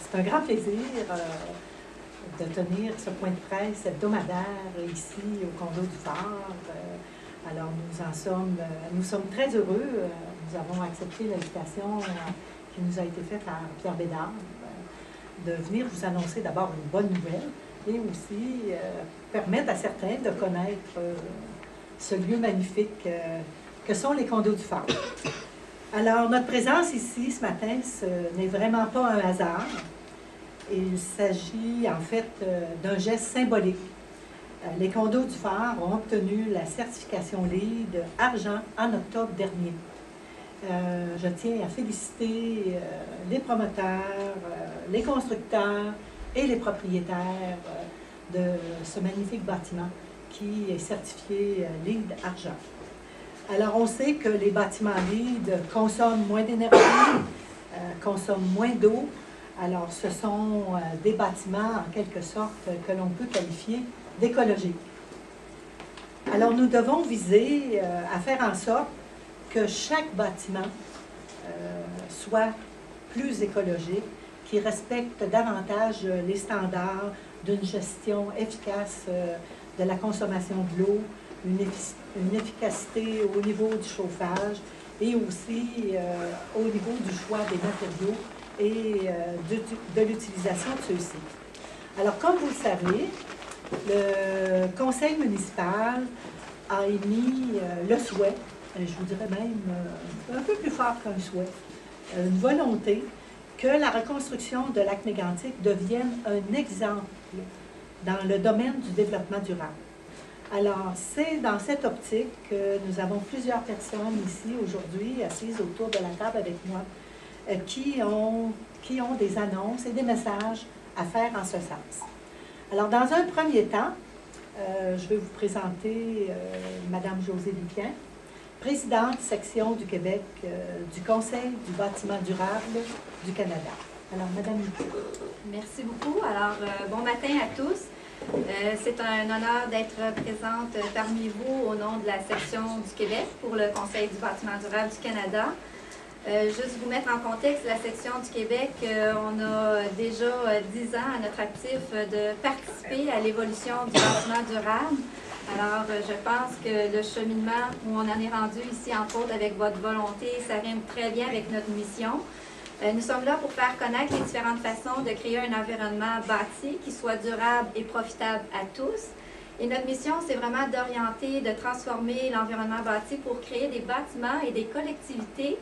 C'est un grand plaisir de tenir ce point de presse hebdomadaire ici au condo du Phare. Alors nous sommes très heureux. Nous avons accepté l'invitation qui nous a été faite par Pierre Bédard de venir vous annoncer d'abord une bonne nouvelle et aussi permettre à certains de connaître ce lieu magnifique que sont les condos du Phare. Alors, notre présence ici ce matin, ce n'est vraiment pas un hasard. Il s'agit en fait d'un geste symbolique. Les condos du Phare ont obtenu la certification LEED Argent en octobre dernier. Je tiens à féliciter les promoteurs, les constructeurs et les propriétaires de ce magnifique bâtiment qui est certifié LEED Argent. Alors, on sait que les bâtiments LEED consomment moins d'énergie, consomment moins d'eau. Alors, ce sont des bâtiments, en quelque sorte, que l'on peut qualifier d'écologiques. Alors, nous devons viser à faire en sorte que chaque bâtiment soit plus écologique, qui respecte davantage les standards d'une gestion efficace de la consommation de l'eau, une efficacité au niveau du chauffage et aussi au niveau du choix des matériaux et de l'utilisation de ceux-ci. Alors, comme vous le savez, le conseil municipal a émis le souhait, je vous dirais même un peu plus fort qu'un souhait, une volonté que la reconstruction de Lac-Mégantic devienne un exemple dans le domaine du développement durable. Alors, c'est dans cette optique que nous avons plusieurs personnes ici aujourd'hui assises autour de la table avec moi qui ont des annonces et des messages à faire en ce sens. Alors, dans un premier temps, je vais vous présenter Mme Josée Luquin, présidente section du Québec du Conseil du bâtiment durable du Canada. Alors, Mme Luquin. Merci beaucoup. Alors, bon matin à tous. C'est un honneur d'être présente parmi vous au nom de la section du Québec pour le Conseil du bâtiment durable du Canada. Juste vous mettre en contexte, la section du Québec, on a déjà 10 ans à notre actif de participer à l'évolution du bâtiment durable. Alors, je pense que le cheminement où on en est rendu ici, entre autres, avec votre volonté, ça rime très bien avec notre mission. Nous sommes là pour faire connaître les différentes façons de créer un environnement bâti qui soit durable et profitable à tous. Et notre mission, c'est vraiment d'orienter, de transformer l'environnement bâti pour créer des bâtiments et des collectivités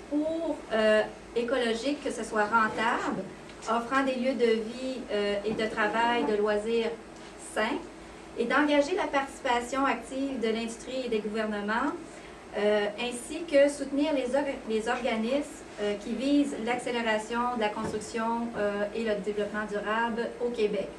pour écologiques, que ce soit rentable, offrant des lieux de vie et de travail, de loisirs sains, et d'engager la participation active de l'industrie et des gouvernements, ainsi que soutenir les organismes qui visent l'accélération de la construction et le développement durable au Québec.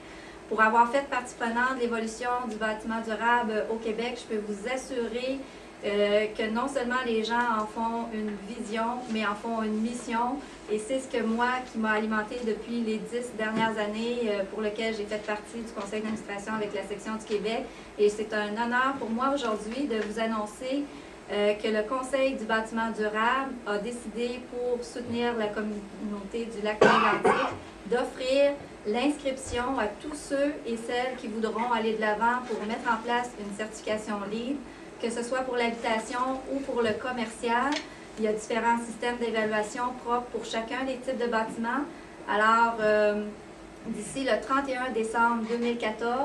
Pour avoir fait partie prenante de l'évolution du bâtiment durable au Québec, je peux vous assurer que non seulement les gens en font une vision, mais en font une mission. Et c'est ce que moi, qui m'a alimenté depuis les 10 dernières années, pour lequel j'ai fait partie du conseil d'administration avec la section du Québec. Et c'est un honneur pour moi aujourd'hui de vous annoncer que le Conseil du bâtiment durable a décidé, pour soutenir la communauté du Lac-Mégantic, d'offrir l'inscription à tous ceux et celles qui voudront aller de l'avant pour mettre en place une certification LEED, que ce soit pour l'habitation ou pour le commercial. Il y a différents systèmes d'évaluation propres pour chacun des types de bâtiments. Alors, d'ici le 31 décembre 2014,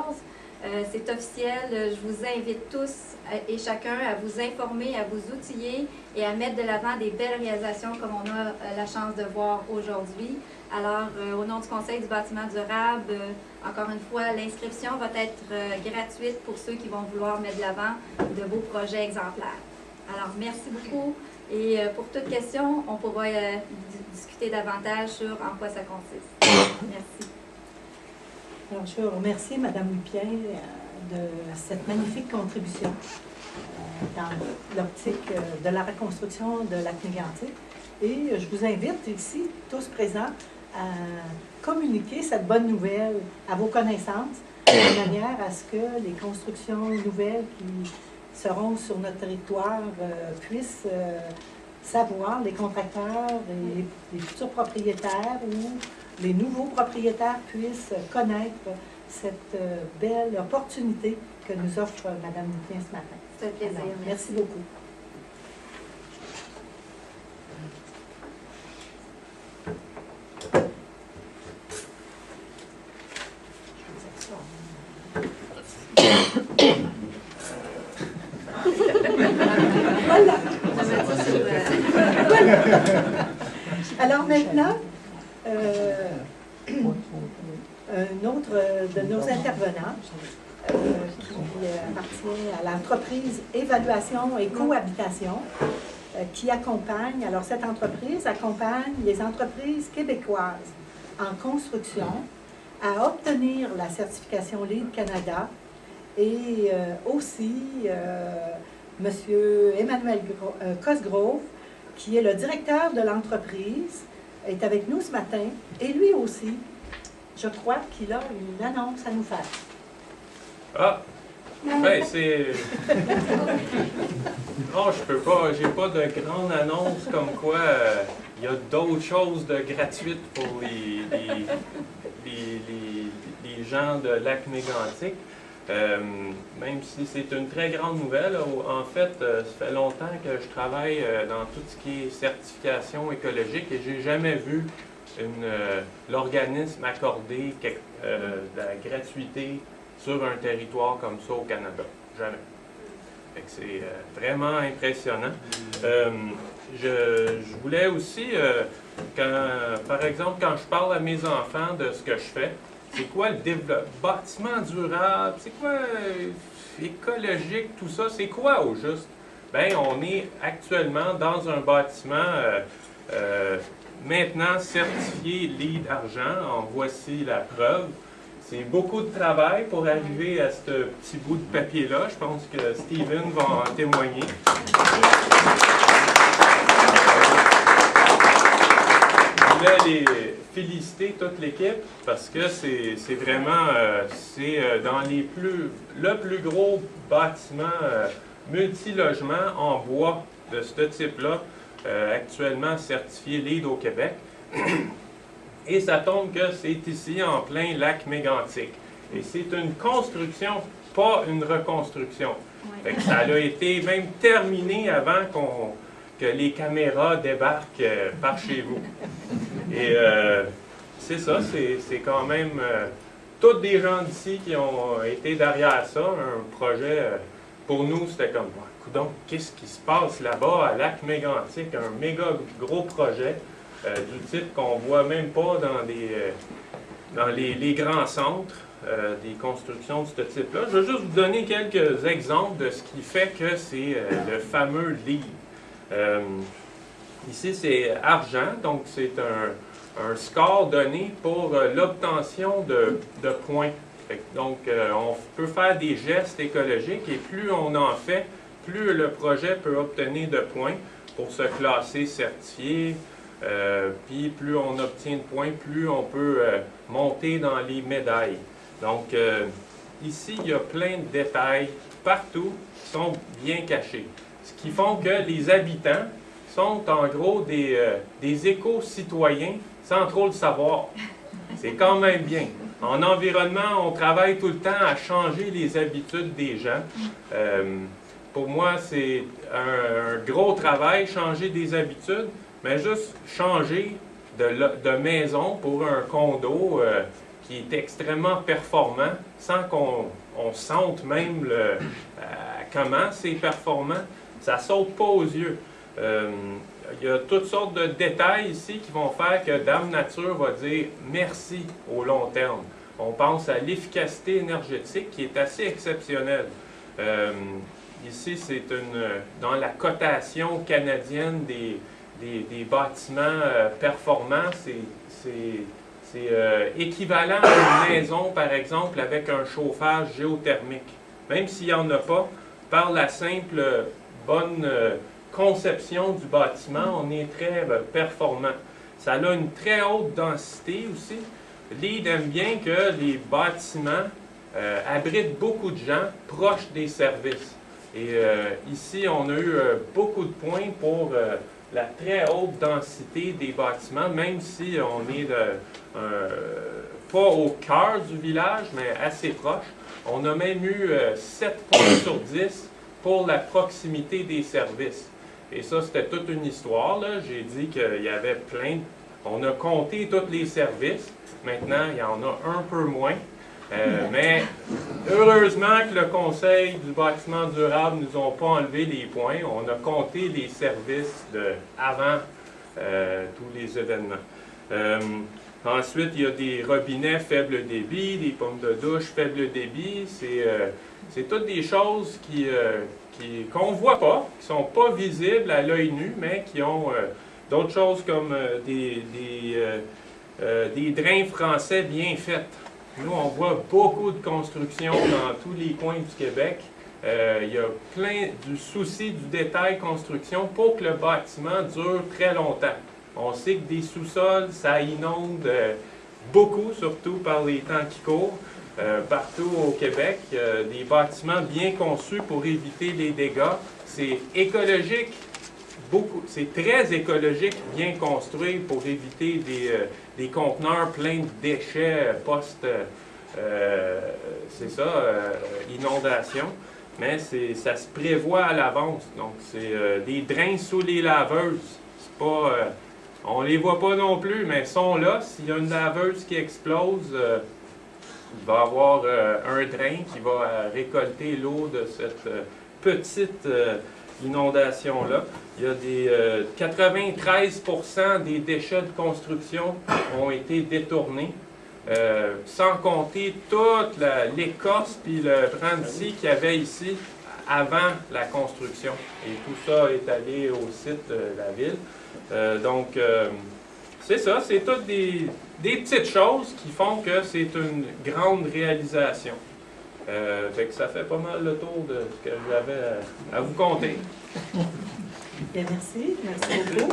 c'est officiel. Je vous invite tous et chacun à vous informer, à vous outiller et à mettre de l'avant des belles réalisations comme on a la chance de voir aujourd'hui. Alors, au nom du Conseil du bâtiment durable, encore une fois, l'inscription va être gratuite pour ceux qui vont vouloir mettre de l'avant de beaux projets exemplaires. Alors, merci beaucoup. Et pour toute question, on pourra discuter davantage sur en quoi ça consiste. Merci. Alors, je veux remercier Mme Lupien de cette magnifique contribution dans l'optique de la reconstruction de Lac-Mégantic. Et je vous invite ici, tous présents, à communiquer cette bonne nouvelle à vos connaissances, de manière à ce que les constructions nouvelles qui seront sur notre territoire puissent savoir, les contracteurs et les futurs propriétaires ou les nouveaux propriétaires puissent connaître cette belle opportunité que nous offre Mme Lupien ce matin. C'est un plaisir. Alors, merci beaucoup. Voilà. Alors maintenant, un autre de nos intervenants qui appartient à l'entreprise Évaluation et Cohabitation qui accompagne, alors cette entreprise accompagne les entreprises québécoises en construction à obtenir la certification LEED Canada et aussi M. Emmanuel Cosgrove, qui est le directeur de l'entreprise, est avec nous ce matin. Et lui aussi, je crois qu'il a une annonce à nous faire. Ah! Ben, c'est... Non, je peux pas, j'ai pas de grande annonce comme quoi il y a d'autres choses de gratuites pour les gens de Lac-Mégantic. Même si c'est une très grande nouvelle, en fait, ça fait longtemps que je travaille dans tout ce qui est certification écologique et j'ai jamais vu l'organisme accorder de la gratuité sur un territoire comme ça au Canada. Jamais. C'est vraiment impressionnant. Je voulais aussi, par exemple, quand je parle à mes enfants de ce que je fais, c'est quoi le bâtiment durable, c'est quoi écologique, tout ça, c'est quoi au juste? Bien, on est actuellement dans un bâtiment maintenant certifié LEED Argent. En voici la preuve. C'est beaucoup de travail pour arriver à ce petit bout de papier-là. Je pense que Steven va en témoigner. Je voulais les féliciter toute l'équipe parce que c'est vraiment dans le plus gros bâtiment multi-logement en bois de ce type-là, actuellement certifié LEED au Québec. Et ça tombe que c'est ici, en plein Lac-Mégantic. Et c'est une construction, pas une reconstruction. Fait que ça a été même terminé avant que les caméras débarquent par chez vous. Et c'est ça, c'est quand même tous des gens d'ici qui ont été derrière ça. Un projet, pour nous, c'était comme, coudonc, qu'est-ce qui se passe là-bas à Lac-Mégantic? Un méga gros projet. Du type qu'on ne voit même pas dans les grands centres, des constructions de ce type-là. Je veux juste vous donner quelques exemples de ce qui fait que c'est le fameux LEED. Ici, c'est argent, donc c'est un score donné pour l'obtention de points. Donc, on peut faire des gestes écologiques et plus on en fait, plus le projet peut obtenir de points pour se classer certifié. Puis plus on obtient de points, plus on peut monter dans les médailles. Donc ici, il y a plein de détails partout qui sont bien cachés. Ce qui font que les habitants sont en gros des éco-citoyens sans trop le savoir. C'est quand même bien. En environnement, on travaille tout le temps à changer les habitudes des gens. Pour moi, c'est un gros travail, changer des habitudes. Mais juste changer de maison pour un condo qui est extrêmement performant, sans qu'on sente même comment c'est performant, ça ne saute pas aux yeux. Il y a toutes sortes de détails ici qui vont faire que Dame Nature va dire merci au long terme. On pense à l'efficacité énergétique qui est assez exceptionnelle. Ici, c'est dans la cotation canadienne des bâtiments performants, c'est équivalent à une maison, par exemple, avec un chauffage géothermique. Même s'il n'y en a pas, par la simple bonne conception du bâtiment, on est très performant. Ça a une très haute densité aussi. LEED aime bien que les bâtiments abritent beaucoup de gens proches des services. Et ici, on a eu beaucoup de points pour la très haute densité des bâtiments, même si on est pas au cœur du village, mais assez proche. On a même eu 7 points sur 10 pour la proximité des services. Et ça, c'était toute une histoire, là. J'ai dit qu'il y avait plein. On a compté tous les services. Maintenant, il y en a un peu moins. Mais heureusement que le Conseil du bâtiment durable ne nous a pas enlevé les points. On a compté les services avant tous les événements. Ensuite, il y a des robinets faible débit, des pommes de douche faible débit. C'est toutes des choses qu'on ne voit pas, qui ne sont pas visibles à l'œil nu, mais qui ont d'autres choses comme des drains français bien faits. Nous, on voit beaucoup de construction dans tous les coins du Québec. Il y a plein du souci du détail construction pour que le bâtiment dure très longtemps. On sait que des sous-sols, ça inonde beaucoup, surtout par les temps qui courent. Partout au Québec, des bâtiments bien conçus pour éviter les dégâts. C'est écologique, c'est très écologique, bien construit pour éviter des conteneurs pleins de déchets inondation. Mais ça se prévoit à l'avance. Donc, c'est des drains sous les laveuses. C'est pas, on ne les voit pas non plus, mais ils sont là. S'il y a une laveuse qui explose, il va y avoir un drain qui va récolter l'eau de cette petite inondation-là. Il y a 93% des déchets de construction ont été détournés, sans compter toute l'écorce puis le brandy qu'il y avait ici avant la construction. Et tout ça est allé au site de la ville. C'est ça, c'est toutes des petites choses qui font que c'est une grande réalisation. Fait que ça fait pas mal le tour de ce que j'avais à vous conter. Bien, merci beaucoup.